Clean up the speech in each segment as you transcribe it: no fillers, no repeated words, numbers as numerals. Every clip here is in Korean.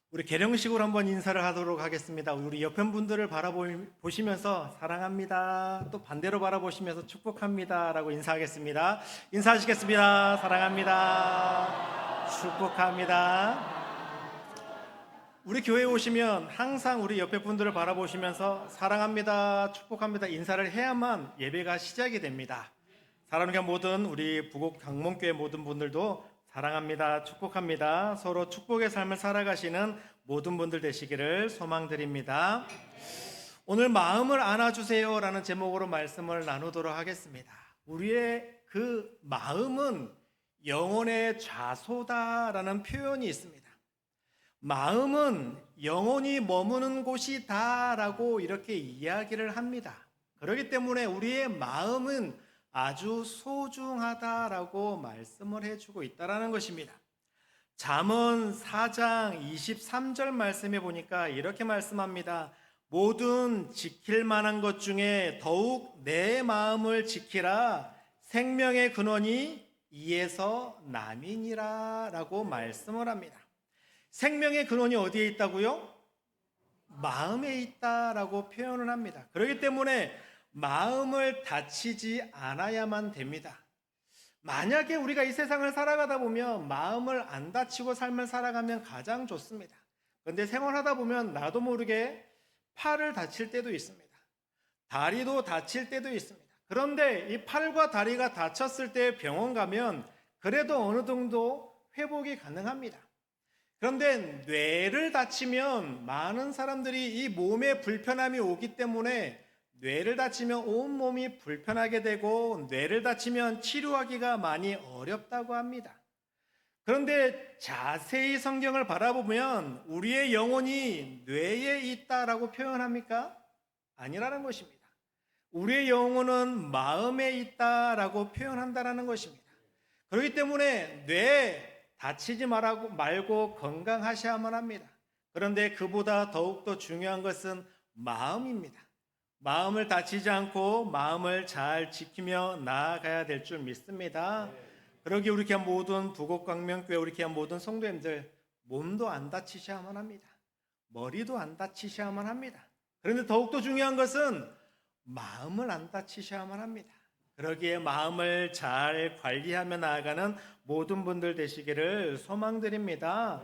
우리 계령식으로 한번 인사를 하도록 하겠습니다. 우리 옆에 분들을 바라보시면서 사랑합니다. 또 반대로 바라보시면서 축복합니다. 라고 인사하겠습니다. 인사하시겠습니다. 사랑합니다. 축복합니다. 우리 교회에 오시면 항상 우리 옆에 분들을 바라보시면서 사랑합니다. 축복합니다. 인사를 해야만 예배가 시작이 됩니다. 사랑하는 모든 우리 부곡 강몽교회 모든 분들도 사랑합니다. 축복합니다. 서로 축복의 삶을 살아가시는 모든 분들 되시기를 소망드립니다. 오늘 마음을 안아주세요 라는 제목으로 말씀을 나누도록 하겠습니다. 우리의 그 마음은 영혼의 좌소다라는 표현이 있습니다. 마음은 영혼이 머무는 곳이다 라고 이렇게 이야기를 합니다. 그렇기 때문에 우리의 마음은 아주 소중하다라고 말씀을 해주고 있다라는 것입니다. 잠언 4장 23절 말씀에 보니까 이렇게 말씀합니다. 모든 지킬 만한 것 중에 더욱 내 마음을 지키라. 생명의 근원이 이에서 남이니라 라고 말씀을 합니다. 생명의 근원이 어디에 있다고요? 마음에 있다라고 표현을 합니다. 그렇기 때문에 마음을 다치지 않아야만 됩니다. 만약에 우리가 이 세상을 살아가다 보면 마음을 안 다치고 삶을 살아가면 가장 좋습니다. 그런데 생활하다 보면 나도 모르게 팔을 다칠 때도 있습니다. 다리도 다칠 때도 있습니다. 그런데 이 팔과 다리가 다쳤을 때 병원 가면 그래도 어느 정도 회복이 가능합니다. 그런데 뇌를 다치면 많은 사람들이 이 몸에 불편함이 오기 때문에 뇌를 다치면 온몸이 불편하게 되고 뇌를 다치면 치료하기가 많이 어렵다고 합니다. 그런데 자세히 성경을 바라보면 우리의 영혼이 뇌에 있다라고 표현합니까? 아니라는 것입니다. 우리의 영혼은 마음에 있다라고 표현한다라는 것입니다. 그렇기 때문에 뇌 다치지 말고 건강하셔야만 합니다. 그런데 그보다 더욱더 중요한 것은 마음입니다. 마음을 다치지 않고 마음을 잘 지키며 나아가야 될 줄 믿습니다. 그러기 우리 귀한 모든 부곡광명교회 우리 귀한 모든 성도님들 몸도 안 다치셔야만 합니다. 머리도 안 다치셔야만 합니다. 그런데 더욱더 중요한 것은 마음을 안 다치셔야만 합니다. 그러기에 마음을 잘 관리하며 나아가는 모든 분들 되시기를 소망드립니다.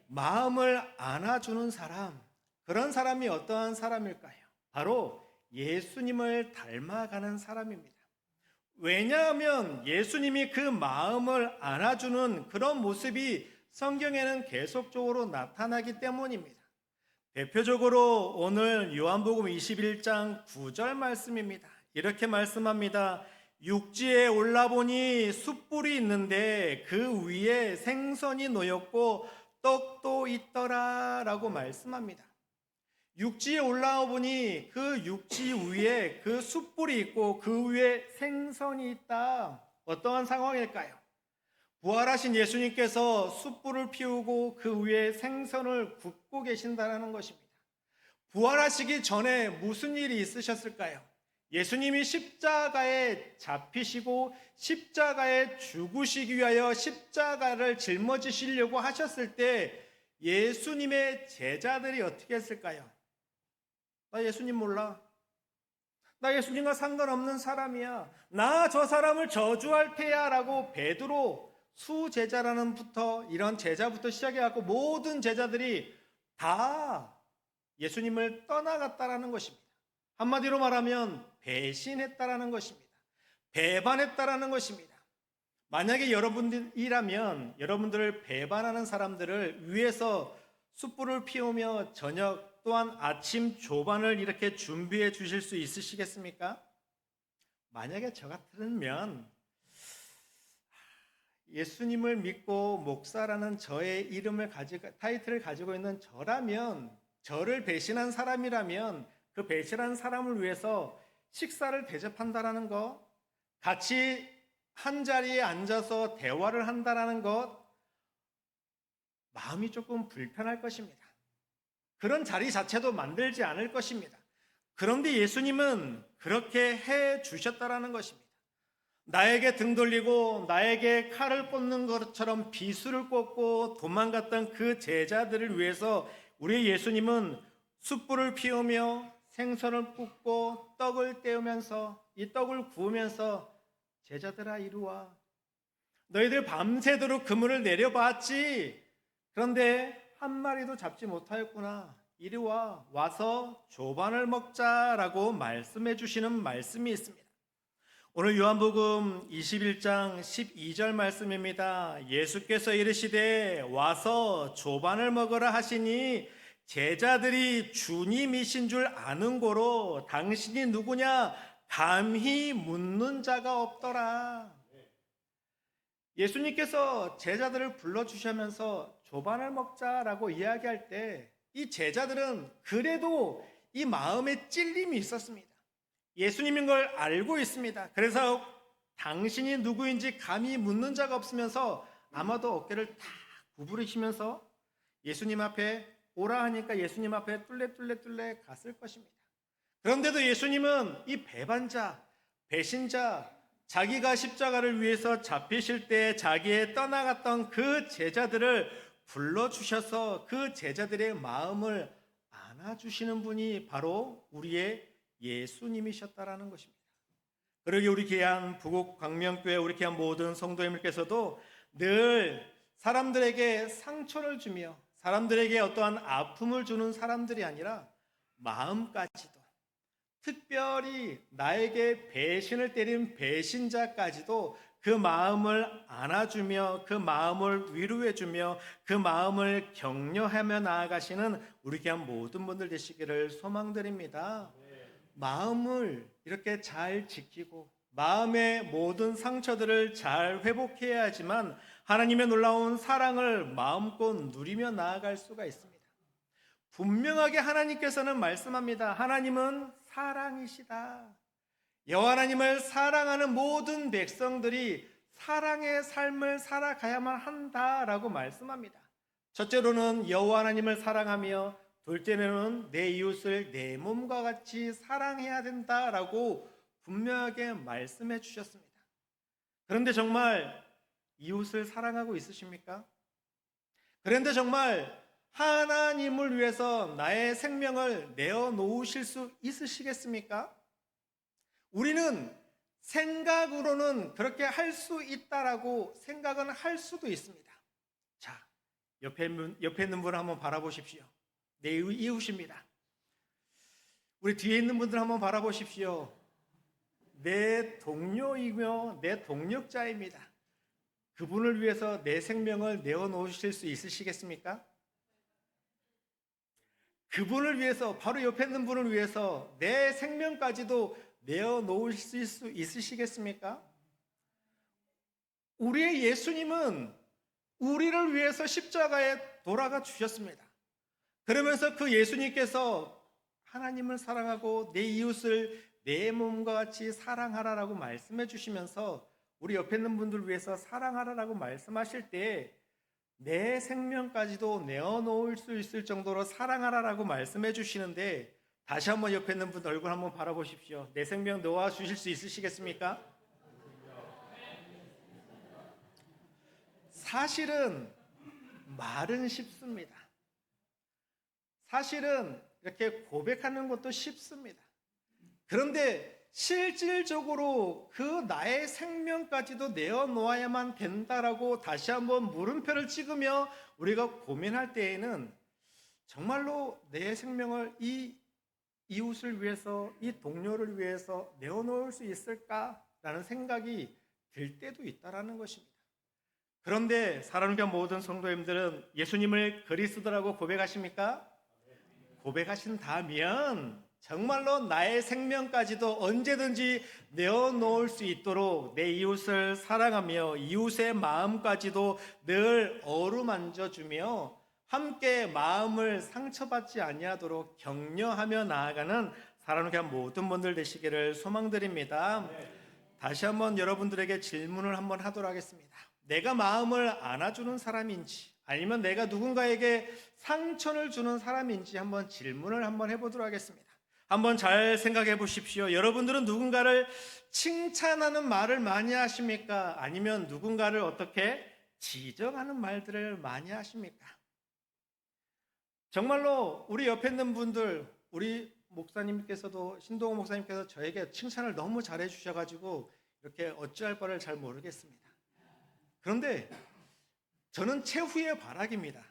마음을 안아주는 사람, 그런 사람이 어떠한 사람일까요? 바로 예수님을 닮아가는 사람입니다. 왜냐하면 예수님이 그 마음을 안아주는 그런 모습이 성경에는 계속적으로 나타나기 때문입니다. 대표적으로 오늘 요한복음 21장 9절 말씀입니다. 이렇게 말씀합니다. 육지에 올라보니 숯불이 있는데 그 위에 생선이 놓였고 떡도 있더라 라고 말씀합니다. 육지에 올라와 보니 그 육지 위에 그 숯불이 있고 그 위에 생선이 있다. 어떠한 상황일까요? 부활하신 예수님께서 숯불을 피우고 그 위에 생선을 굽고 계신다는 것입니다. 부활하시기 전에 무슨 일이 있으셨을까요? 예수님이 십자가에 잡히시고 십자가에 죽으시기 위하여 십자가를 짊어지시려고 하셨을 때 예수님의 제자들이 어떻게 했을까요? 나 예수님 몰라. 나 예수님과 상관없는 사람이야. 나 저 사람을 저주할 테야 라고 베드로 수제자라는부터 이런 제자부터 시작해갖고 모든 제자들이 다 예수님을 떠나갔다라는 것입니다. 한마디로 말하면 배신했다라는 것입니다. 배반했다라는 것입니다. 만약에 여러분들이라면 여러분들을 배반하는 사람들을 위해서 숯불을 피우며 저녁 또한 아침 조반을 이렇게 준비해 주실 수 있으시겠습니까? 만약에 저 같으면 예수님을 믿고 목사라는 저의 이름을 타이틀을 가지고 있는 저라면, 저를 배신한 사람이라면 그 배신한 사람을 위해서 식사를 대접한다라는 것, 같이 한 자리에 앉아서 대화를 한다라는 것, 마음이 조금 불편할 것입니다. 그런 자리 자체도 만들지 않을 것입니다. 그런데 예수님은 그렇게 해 주셨다라는 것입니다. 나에게 등 돌리고 나에게 칼을 꽂는 것처럼 비수를 꽂고 도망갔던 그 제자들을 위해서 우리 예수님은 숯불을 피우며 생선을 굽고 떡을 떼우면서 이 떡을 구우면서 제자들아 이리 와. 너희들 밤새도록 그물을 내려봤지. 그런데 한 마리도 잡지 못하였구나. 이리 와. 와서 조반을 먹자라고 말씀해 주시는 말씀이 있습니다. 오늘 요한복음 21장 12절 말씀입니다. 예수께서 이르시되 와서 조반을 먹으라 하시니 제자들이 주님이신 줄 아는 고로 당신이 누구냐 감히 묻는 자가 없더라. 예수님께서 제자들을 불러주시면서 조반을 먹자라고 이야기할 때 이 제자들은 그래도 이 마음에 찔림이 있었습니다. 예수님인 걸 알고 있습니다. 그래서 당신이 누구인지 감히 묻는 자가 없으면서 아마도 어깨를 탁 구부리시면서 예수님 앞에 오라 하니까 예수님 앞에 뚫레 갔을 것입니다. 그런데도 예수님은 이 배반자, 배신자, 자기가 십자가를 위해서 잡히실 때 자기의 떠나갔던 그 제자들을 불러주셔서 그 제자들의 마음을 안아주시는 분이 바로 우리의 예수님이셨다라는 것입니다. 그러게 우리 귀한 부곡 광명교회 우리 귀한 모든 성도님들께서도 늘 사람들에게 상처를 주며 사람들에게 어떠한 아픔을 주는 사람들이 아니라 마음까지도 특별히 나에게 배신을 때린 배신자까지도 그 마음을 안아주며 그 마음을 위로해주며 그 마음을 격려하며 나아가시는 우리 귀한 모든 분들 되시기를 소망드립니다. 마음을 이렇게 잘 지키고 마음의 모든 상처들을 잘 회복해야 하지만 하나님의 놀라운 사랑을 마음껏 누리며 나아갈 수가 있습니다. 분명하게 하나님께서는 말씀합니다. 하나님은 사랑이시다. 여호와 하나님을 사랑하는 모든 백성들이 사랑의 삶을 살아가야만 한다라고 말씀합니다. 첫째로는 여호와 하나님을 사랑하며 둘째로는 내 이웃을 내 몸과 같이 사랑해야 된다라고 분명하게 말씀해 주셨습니다. 그런데 정말 이웃을 사랑하고 있으십니까? 그런데 정말 하나님을 위해서 나의 생명을 내어놓으실 수 있으시겠습니까? 우리는 생각으로는 그렇게 할 수 있다라고 생각은 할 수도 있습니다. 자, 옆에 있는 분을 한번 바라보십시오. 내 이웃입니다. 우리 뒤에 있는 분들 한번 바라보십시오. 내 동료이며 내 동력자입니다. 그분을 위해서 내 생명을 내어놓으실 수 있으시겠습니까? 그분을 위해서, 바로 옆에 있는 분을 위해서 내 생명까지도 내어놓으실 수 있으시겠습니까? 우리의 예수님은 우리를 위해서 십자가에 돌아가 주셨습니다. 그러면서 그 예수님께서 하나님을 사랑하고 내 이웃을 내 몸과 같이 사랑하라라고 말씀해 주시면서 우리 옆에 있는 분들 위해서 사랑하라라고 말씀하실 때 내 생명까지도 내어놓을 수 있을 정도로 사랑하라라고 말씀해 주시는데 다시 한번 옆에 있는 분 얼굴 한번 바라보십시오. 내 생명 놓아 주실 수 있으시겠습니까? 사실은 말은 쉽습니다. 사실은 이렇게 고백하는 것도 쉽습니다. 그런데 실질적으로 그 나의 생명까지도 내어놓아야만 된다라고 다시 한번 물음표를 찍으며 우리가 고민할 때에는 정말로 내 생명을 이 이웃을 위해서, 이 동료를 위해서 내어놓을 수 있을까라는 생각이 들 때도 있다라는 것입니다. 그런데 사랑하는 모든 성도님들은 예수님을 그리스도라고 고백하십니까? 고백하신다면 정말로 나의 생명까지도 언제든지 내어놓을 수 있도록 내 이웃을 사랑하며 이웃의 마음까지도 늘 어루만져주며 함께 마음을 상처받지 아니하도록 격려하며 나아가는 사랑하는 모든 분들 되시기를 소망드립니다. 다시 한번 여러분들에게 질문을 한번 하도록 하겠습니다. 내가 마음을 안아주는 사람인지 아니면 내가 누군가에게 상처를 주는 사람인지 한번 질문을 한번 해보도록 하겠습니다. 한번 잘 생각해 보십시오. 여러분들은 누군가를 칭찬하는 말을 많이 하십니까? 아니면 누군가를 어떻게 지적하는 말들을 많이 하십니까? 정말로 우리 옆에 있는 분들, 우리 목사님께서도, 신동호 목사님께서 저에게 칭찬을 너무 잘해 주셔가지고 이렇게 어찌할 바를 잘 모르겠습니다. 그런데 저는 최후의 바람입니다.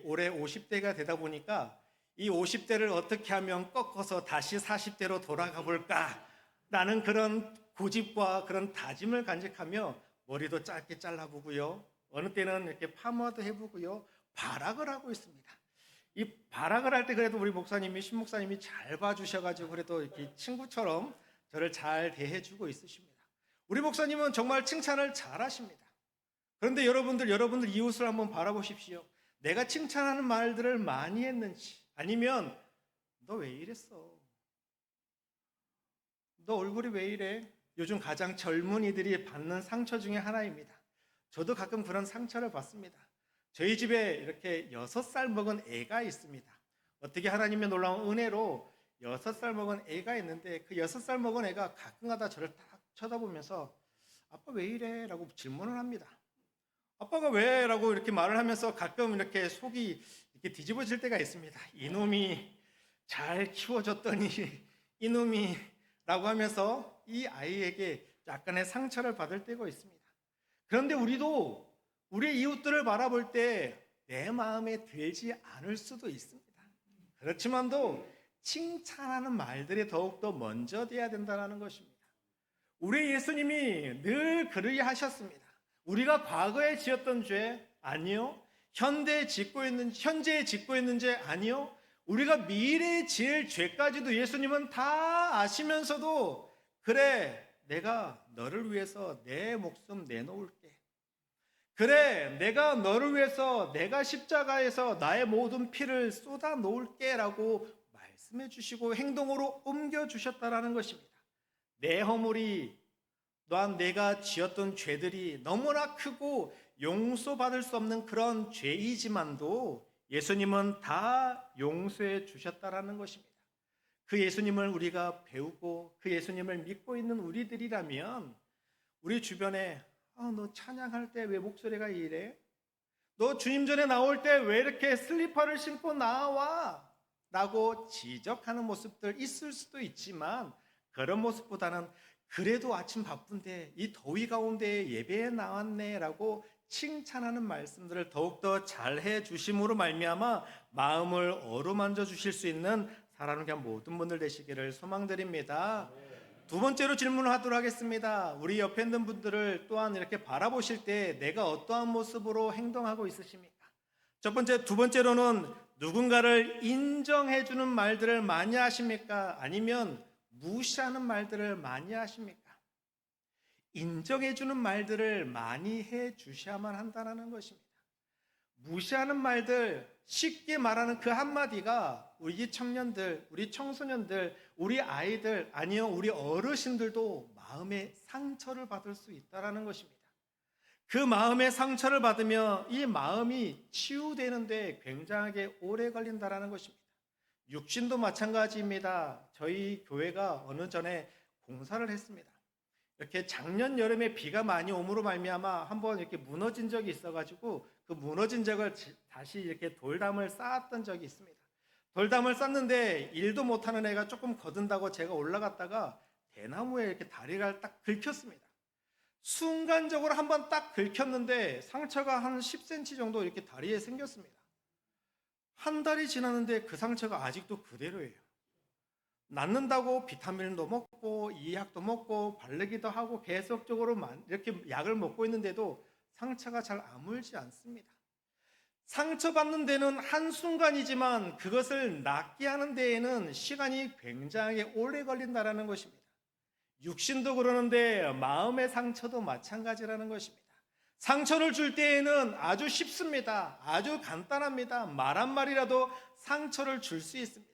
올해 50대가 되다 보니까 이 50대를 어떻게 하면 꺾어서 다시 40대로 돌아가 볼까라는 그런 고집과 그런 다짐을 간직하며 머리도 짧게 잘라보고요. 어느 때는 이렇게 파마도 해보고요. 발악을 하고 있습니다. 이 발악을 할 때 그래도 우리 목사님이, 신목사님이 잘 봐주셔가지고 그래도 이렇게 친구처럼 저를 잘 대해주고 있으십니다. 우리 목사님은 정말 칭찬을 잘 하십니다. 그런데 여러분들 이웃을 한번 바라보십시오. 내가 칭찬하는 말들을 많이 했는지, 아니면 너 왜 이랬어? 너 얼굴이 왜 이래? 요즘 가장 젊은이들이 받는 상처 중에 하나입니다. 저도 가끔 그런 상처를 받습니다. 저희 집에 이렇게 6살 먹은 애가 있습니다. 어떻게 하나님의 놀라운 은혜로 6살 먹은 애가 있는데 그 6살 먹은 애가 가끔가다 저를 딱 쳐다보면서 아빠 왜 이래? 라고 질문을 합니다. 아빠가 왜? 라고 이렇게 말을 하면서 가끔 이렇게 속이 이렇게 뒤집어질 때가 있습니다. 이놈이 잘 키워줬더니 이놈이 라고 하면서 이 아이에게 약간의 상처를 받을 때가 있습니다. 그런데 우리도 우리 이웃들을 바라볼 때 내 마음에 들지 않을 수도 있습니다. 그렇지만도 칭찬하는 말들이 더욱더 먼저 돼야 된다는 것입니다. 우리 예수님이 늘 그러하셨습니다. 우리가 과거에 지었던 죄 아니요. 현재에 짓고 있는 죄 아니요. 우리가 미래에 지을 죄까지도 예수님은 다 아시면서도 그래 내가 너를 위해서 내 목숨 내놓을게. 그래 내가 너를 위해서 내가 십자가에서 나의 모든 피를 쏟아 놓을게 라고 말씀해 주시고 행동으로 옮겨 주셨다라는 것입니다. 내 허물이 또한 내가 지었던 죄들이 너무나 크고 용서받을 수 없는 그런 죄이지만도 예수님은 다 용서해 주셨다라는 것입니다. 그 예수님을 우리가 배우고 그 예수님을 믿고 있는 우리들이라면 우리 주변에 너 찬양할 때 왜 목소리가 이래? 너 주님 전에 나올 때 왜 이렇게 슬리퍼를 신고 나와? 라고 지적하는 모습들 있을 수도 있지만 그런 모습보다는 그래도 아침 바쁜데 이 더위 가운데 예배에 나왔네 라고 칭찬하는 말씀들을 더욱더 잘해 주심으로 말미암아 마음을 어루만져 주실 수 있는 사랑하는 모든 분들 되시기를 소망드립니다. 두 번째로 질문을 하도록 하겠습니다. 우리 옆에 있는 분들을 또한 이렇게 바라보실 때 내가 어떠한 모습으로 행동하고 있으십니까? 두 번째로는 누군가를 인정해 주는 말들을 많이 하십니까? 아니면 무시하는 말들을 많이 하십니까? 인정해 주는 말들을 많이 해 주셔야만 한다는 것입니다. 무시하는 말들, 쉽게 말하는 그 한마디가 우리 청년들, 우리 청소년들, 우리 아이들, 아니요 우리 어르신들도 마음의 상처를 받을 수 있다는 것입니다. 그 마음의 상처를 받으며 이 마음이 치유되는데 굉장하게 오래 걸린다는 것입니다. 육신도 마찬가지입니다. 저희 교회가 어느 전에 공사를 했습니다. 이렇게 작년 여름에 비가 많이 오므로 말미암아 한번 이렇게 무너진 적이 있어가지고 그 무너진 적을 다시 이렇게 돌담을 쌓았던 적이 있습니다. 돌담을 쌓는데 일도 못하는 애가 조금 거둔다고 제가 올라갔다가 대나무에 이렇게 다리를 딱 긁혔습니다. 순간적으로 한번 딱 긁혔는데 상처가 한 10cm 정도 이렇게 다리에 생겼습니다. 한 달이 지났는데 그 상처가 아직도 그대로예요. 낫는다고 비타민도 먹고 이약도 먹고 바르기도 하고 계속적으로 이렇게 약을 먹고 있는데도 상처가 잘 아물지 않습니다. 상처받는 데는 한순간이지만 그것을 낫게 하는 데에는 시간이 굉장히 오래 걸린다는 것입니다. 육신도 그러는데 마음의 상처도 마찬가지라는 것입니다. 상처를 줄 때에는 아주 쉽습니다. 아주 간단합니다. 말 한마디라도 상처를 줄 수 있습니다.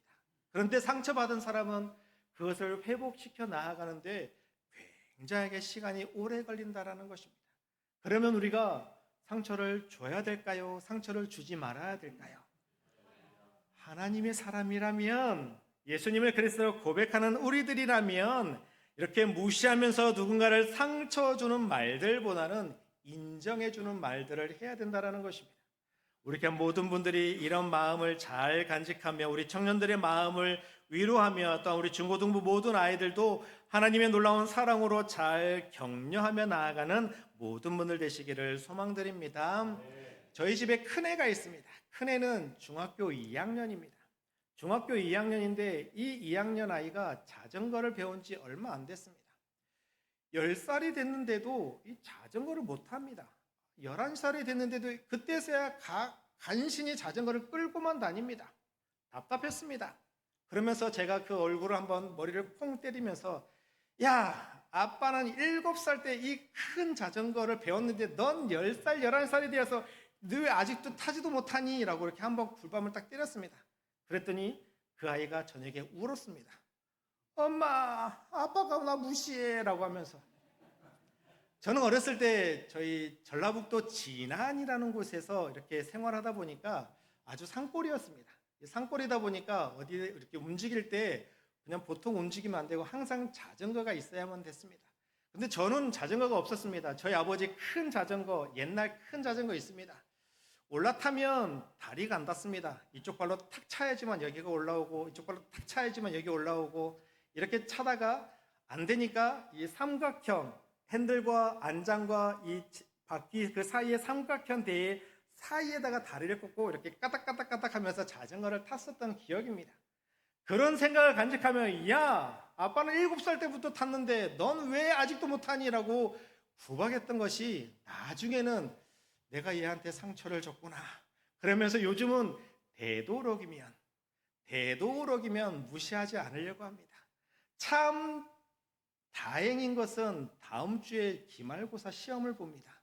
그런데 상처받은 사람은 그것을 회복시켜 나아가는데 굉장하게 시간이 오래 걸린다는 것입니다. 그러면 우리가 상처를 줘야 될까요? 상처를 주지 말아야 될까요? 하나님의 사람이라면 예수님을 그리스도로 고백하는 우리들이라면 이렇게 무시하면서 누군가를 상처 주는 말들보다는 인정해 주는 말들을 해야 된다는 것입니다. 우리 교회 모든 분들이 이런 마음을 잘 간직하며 우리 청년들의 마음을 위로하며 또 우리 중고등부 모든 아이들도 하나님의 놀라운 사랑으로 잘 격려하며 나아가는 모든 분들 되시기를 소망드립니다. 저희 집에 큰애가 있습니다. 큰애는 중학교 2학년입니다. 중학교 2학년인데 이 2학년 아이가 자전거를 배운 지 얼마 안 됐습니다. 10살이 됐는데도 이 자전거를 못합니다. 11살이 됐는데도 그때서야 간신히 자전거를 끌고만 다닙니다. 답답했습니다. 그러면서 제가 그 얼굴을 한번 머리를 콩 때리면서 야, 아빠는 7살 때 이 큰 자전거를 배웠는데 넌 10살, 11살이 되어서 너 왜 아직도 타지도 못하니? 라고 이렇게 한번 굴밤을 딱 때렸습니다. 그랬더니 그 아이가 저녁에 울었습니다. 엄마, 아빠가 나 무시해 라고 하면서. 저는 어렸을 때 저희 전라북도 진안이라는 곳에서 이렇게 생활하다 보니까 아주 산골이었습니다. 산골이다 보니까 어디 이렇게 움직일 때 그냥 보통 움직이면 안 되고 항상 자전거가 있어야만 됐습니다. 근데 저는 자전거가 없었습니다. 저희 아버지 큰 자전거, 옛날 큰 자전거 있습니다. 올라타면 다리가 안 닿습니다. 이쪽 발로 탁 차야지만 여기가 올라오고 이쪽 발로 탁 차야지만 여기 올라오고 이렇게 차다가 안 되니까 이 삼각형 핸들과 안장과 이 바퀴 그 사이에 삼각형 대에 사이에다가 다리를 꽂고 이렇게 까닥까닥까닥 하면서 자전거를 탔었던 기억입니다. 그런 생각을 간직하면 야, 아빠는 7살 때부터 탔는데 넌 왜 아직도 못하니? 라고 구박했던 것이 나중에는 내가 얘한테 상처를 줬구나. 그러면서 요즘은 되도록이면 무시하지 않으려고 합니다. 참 다행인 것은 다음 주에 기말고사 시험을 봅니다.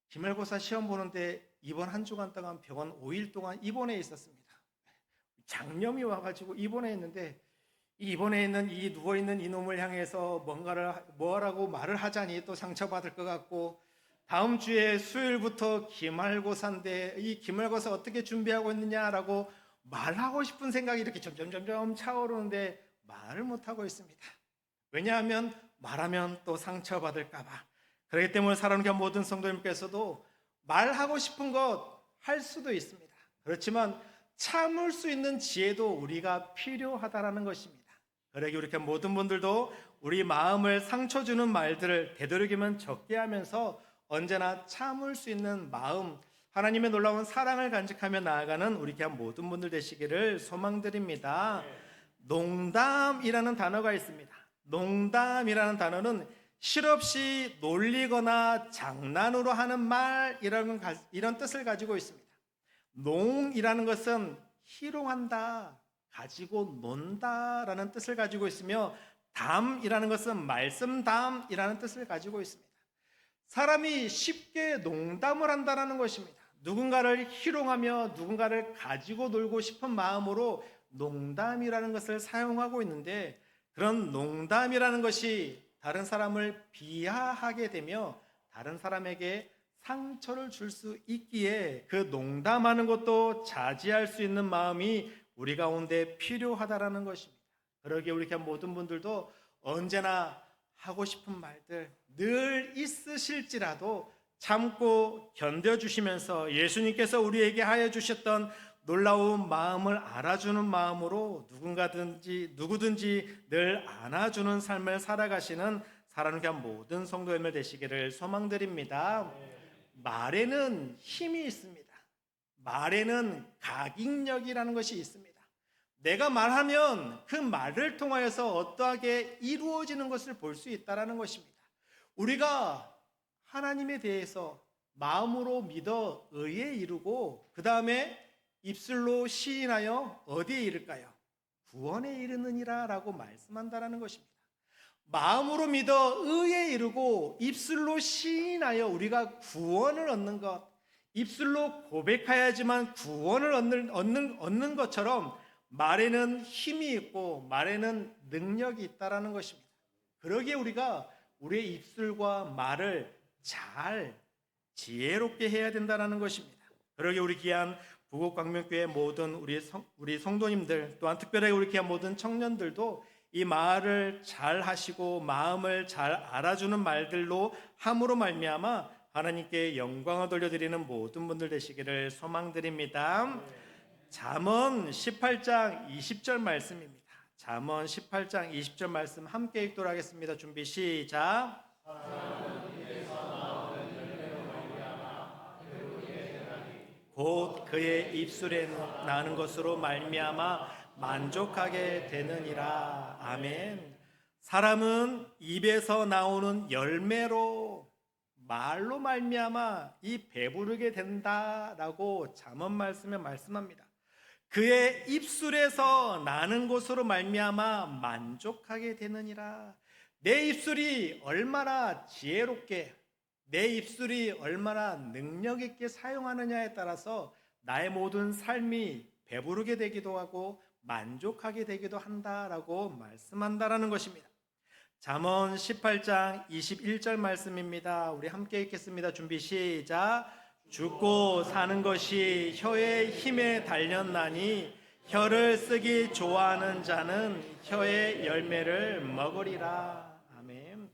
기말고사 시험 보는데 이번 한 주간 동안 병원 5일 동안 입원해 있었습니다. 장염이 와가지고 입원해 있는데 입원해 있는 이 누워있는 이놈을 향해서 뭐라고 말을 하자니 또 상처받을 것 같고 다음 주에 수요일부터 기말고사인데 이 기말고사 어떻게 준비하고 있느냐라고 말하고 싶은 생각이 이렇게 점점 차오르는데 말을 못하고 있습니다. 왜냐하면 말하면 또 상처받을까 봐. 그렇기 때문에 사랑하는 모든 성도님께서도 말하고 싶은 것 할 수도 있습니다. 그렇지만 참을 수 있는 지혜도 우리가 필요하다라는 것입니다. 그러기 우리 모든 분들도 우리 마음을 상처 주는 말들을 되도록이면 적게 하면서 언제나 참을 수 있는 마음, 하나님의 놀라운 사랑을 간직하며 나아가는 우리 모든 분들 되시기를 소망드립니다. 농담이라는 단어가 있습니다. 농담이라는 단어는 실없이 놀리거나 장난으로 하는 말 이런 뜻을 가지고 있습니다. 농이라는 것은 희롱한다, 가지고 논다라는 뜻을 가지고 있으며 담이라는 것은 말씀담이라는 뜻을 가지고 있습니다. 사람이 쉽게 농담을 한다는 것입니다. 누군가를 희롱하며 누군가를 가지고 놀고 싶은 마음으로 농담이라는 것을 사용하고 있는데 그런 농담이라는 것이 다른 사람을 비하하게 되며 다른 사람에게 상처를 줄 수 있기에 그 농담하는 것도 자제할 수 있는 마음이 우리 가운데 필요하다라는 것입니다. 그러기에 우리 모든 분들도 언제나 하고 싶은 말들 늘 있으실지라도 참고 견뎌주시면서 예수님께서 우리에게 하여 주셨던 놀라운 마음을 알아주는 마음으로 누구든지 늘 안아주는 삶을 살아가시는 사랑하는 모든 성도님들 되시기를 소망드립니다. 말에는 힘이 있습니다. 말에는 각인력이라는 것이 있습니다. 내가 말하면 그 말을 통하여서 어떠하게 이루어지는 것을 볼 수 있다는 것입니다. 우리가 하나님에 대해서 마음으로 믿어 의에 이르고 그 다음에 입술로 시인하여 어디에 이를까요? 구원에 이르느니라 라고 말씀한다는 것입니다. 마음으로 믿어 의에 이르고 입술로 시인하여 우리가 구원을 얻는 것, 입술로 고백해야지만 구원을 얻는 것처럼 말에는 힘이 있고 말에는 능력이 있다는 것입니다. 그러기에 우리가 우리의 입술과 말을 잘 지혜롭게 해야 된다는 것입니다. 그러기에 우리 귀한 부곡광명교회 모든 우리 성도님들, 또한 특별하게 우리 교회 모든 청년들도 이 말을 잘 하시고 마음을 잘 알아주는 말들로 함으로 말미암아 하나님께 영광을 돌려드리는 모든 분들 되시기를 소망드립니다. 잠언 18장 20절 말씀입니다. 잠언 18장 20절 말씀 함께 읽도록 하겠습니다. 준비 시작. 곧 그의 입술에 나는 것으로 말미암아 만족하게 되느니라. 아멘. 사람은 입에서 나오는 열매로, 말로 말미암아 이 배부르게 된다라고 잠언 말씀에 말씀합니다. 그의 입술에서 나는 것으로 말미암아 만족하게 되느니라. 내 입술이 얼마나 지혜롭게, 내 입술이 얼마나 능력 있게 사용하느냐에 따라서 나의 모든 삶이 배부르게 되기도 하고 만족하게 되기도 한다라고 말씀한다라는 것입니다. 잠언 18장 21절 말씀입니다. 우리 함께 읽겠습니다. 준비 시작. 죽고 사는 것이 혀의 힘에 달렸나니 혀를 쓰기 좋아하는 자는 혀의 열매를 먹으리라. 아멘.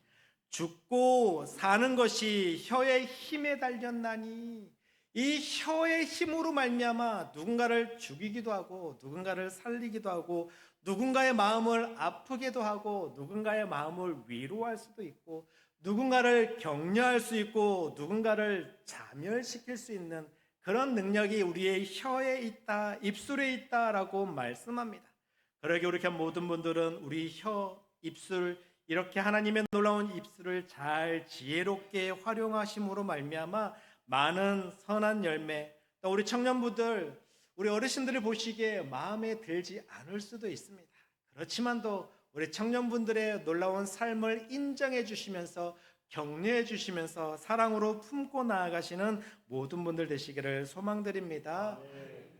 죽고 사는 것이 혀의 힘에 달렸나니, 이 혀의 힘으로 말미암아 누군가를 죽이기도 하고 누군가를 살리기도 하고 누군가의 마음을 아프게도 하고 누군가의 마음을 위로할 수도 있고 누군가를 격려할 수 있고 누군가를 자멸시킬 수 있는 그런 능력이 우리의 혀에 있다, 입술에 있다라고 말씀합니다. 그러기에 우리 모든 분들은 우리 혀, 입술, 이렇게 하나님의 놀라운 입술을 잘 지혜롭게 활용하심으로 말미암아 많은 선한 열매, 또 우리 청년부들, 우리 어르신들을 보시기에 마음에 들지 않을 수도 있습니다. 그렇지만도 우리 청년분들의 놀라운 삶을 인정해 주시면서 격려해 주시면서 사랑으로 품고 나아가시는 모든 분들 되시기를 소망드립니다.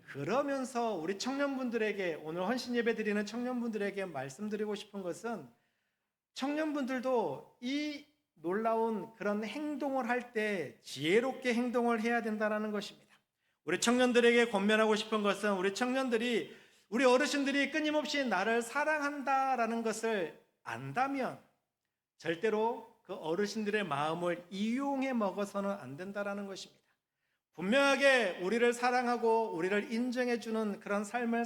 그러면서 우리 청년분들에게, 오늘 헌신 예배 드리는 청년분들에게 말씀드리고 싶은 것은, 청년분들도 이 놀라운 그런 행동을 할 때 지혜롭게 행동을 해야 된다는 것입니다. 우리 청년들에게 권면하고 싶은 것은, 우리 청년들이, 우리 어르신들이 끊임없이 나를 사랑한다라는 것을 안다면 절대로 그 어르신들의 마음을 이용해 먹어서는 안 된다라는 것입니다. 분명하게 우리를 사랑하고 우리를 인정해주는 그런 삶을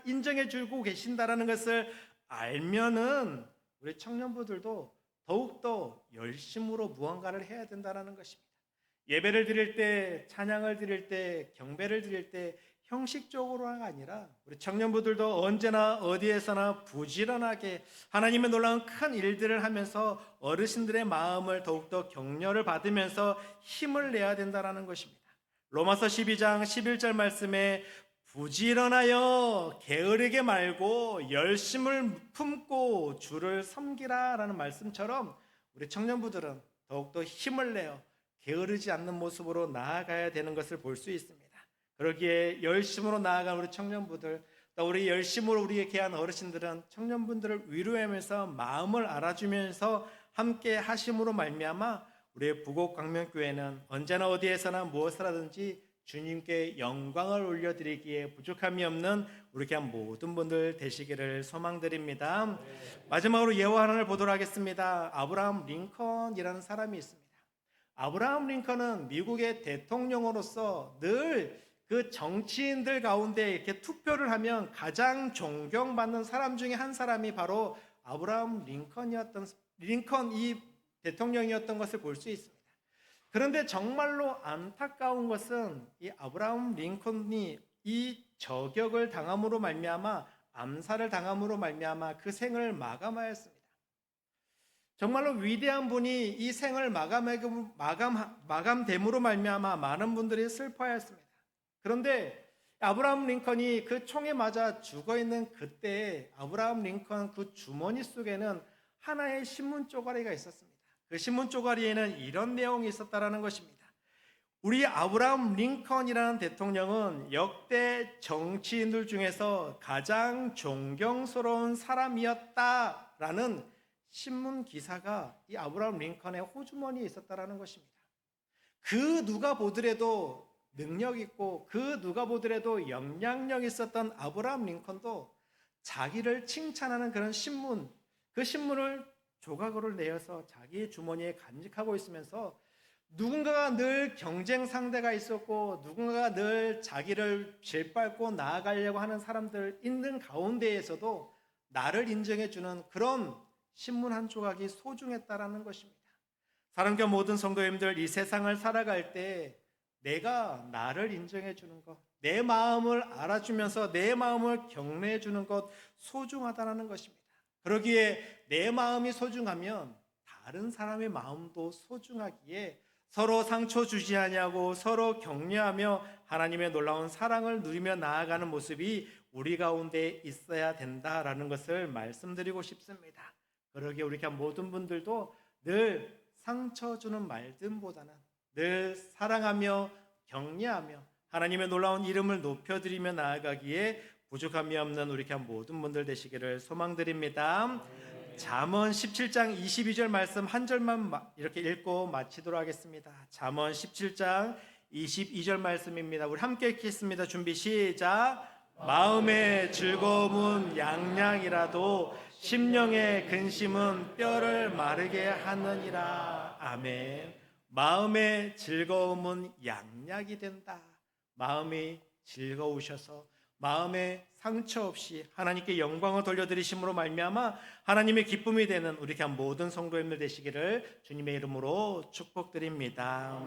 인정해주고 계신다라는 것을 알면은 우리 청년부들도 더욱더 열심으로 무언가를 해야 된다는 것입니다. 예배를 드릴 때, 찬양을 드릴 때, 경배를 드릴 때 형식적으로가 아니라 우리 청년부들도 언제나 어디에서나 부지런하게 하나님의 놀라운 큰 일들을 하면서 어르신들의 마음을 더욱더 격려를 받으면서 힘을 내야 된다는 것입니다. 로마서 12장 11절 말씀에 부지런하여 게으르게 말고 열심을 품고 주를 섬기라 라는 말씀처럼 우리 청년부들은 더욱더 힘을 내어 게으르지 않는 모습으로 나아가야 되는 것을 볼 수 있습니다. 그러기에 열심으로 나아간 우리 청년부들, 또 우리 열심으로 우리의 귀한 어르신들은 청년분들을 위로하면서 마음을 알아주면서 함께 하심으로 말미암아 우리의 부곡광명교회는 언제나 어디에서나 무엇을 하든지 주님께 영광을 올려드리기에 부족함이 없는 우리 귀한 모든 분들 되시기를 소망드립니다. 마지막으로 예화 하나를 보도록 하겠습니다. 아브라함 링컨이라는 사람이 있습니다. 아브라함 링컨은 미국의 대통령으로서 늘 그 정치인들 가운데 이렇게 투표를 하면 가장 존경받는 사람 중에 한 사람이 바로 아브라함 링컨 이 대통령이었던 것을 볼 수 있습니다. 그런데 정말로 안타까운 것은 이 아브라함 링컨이 이 저격을 당함으로 말미암아, 암살을 당함으로 말미암아 그 생을 마감하였습니다. 정말로 위대한 분이 이 생을 마감됨으로 말미암아 많은 분들이 슬퍼하였습니다. 그런데 아브라함 링컨이 그 총에 맞아 죽어있는 그때 아브라함 링컨 그 주머니 속에는 하나의 신문 쪼가리가 있었습니다. 그 신문 쪼가리에는 이런 내용이 있었다라는 것입니다. 우리 아브라함 링컨이라는 대통령은 역대 정치인들 중에서 가장 존경스러운 사람이었다라는 신문 기사가 이 아브라함 링컨의 호주머니에 있었다라는 것입니다. 그 누가 보더라도 능력 있고 그 누가 보더라도 영향력 있었던 아브라함 링컨도 자기를 칭찬하는 그런 신문, 그 신문을 조각으로 내어서 자기 주머니에 간직하고 있으면서 누군가가 늘 경쟁 상대가 있었고 누군가가 늘 자기를 짓밟고 나아가려고 하는 사람들 있는 가운데에서도 나를 인정해주는 그런 신문 한 조각이 소중했다라는 것입니다. 사랑과 모든 성도님들, 이 세상을 살아갈 때 내가 나를 인정해주는 것, 내 마음을 알아주면서 내 마음을 격려해주는 것 소중하다는 것입니다. 그러기에 내 마음이 소중하면 다른 사람의 마음도 소중하기에 서로 상처 주지 아니하고 서로 격려하며 하나님의 놀라운 사랑을 누리며 나아가는 모습이 우리 가운데 있어야 된다라는 것을 말씀드리고 싶습니다. 그러기에 우리 모든 분들도 늘 상처 주는 말씀보다는 늘 사랑하며 격려하며 하나님의 놀라운 이름을 높여드리며 나아가기에 부족함이 없는 우리 모든 분들 되시기를 소망드립니다. 잠언 17장 22절 말씀 한 절만 이렇게 읽고 마치도록 하겠습니다. 잠언 17장 22절 말씀입니다. 우리 함께 읽겠습니다. 준비 시작. 마음의 즐거움은 양양이라도 심령의 근심은 뼈를 마르게 하느니라. 아멘. 마음의 즐거움은 양약이 된다. 마음이 즐거우셔서 마음에 상처 없이 하나님께 영광을 돌려드리심으로 말미암아 하나님의 기쁨이 되는 우리 모든 성도님들 되시기를 주님의 이름으로 축복드립니다.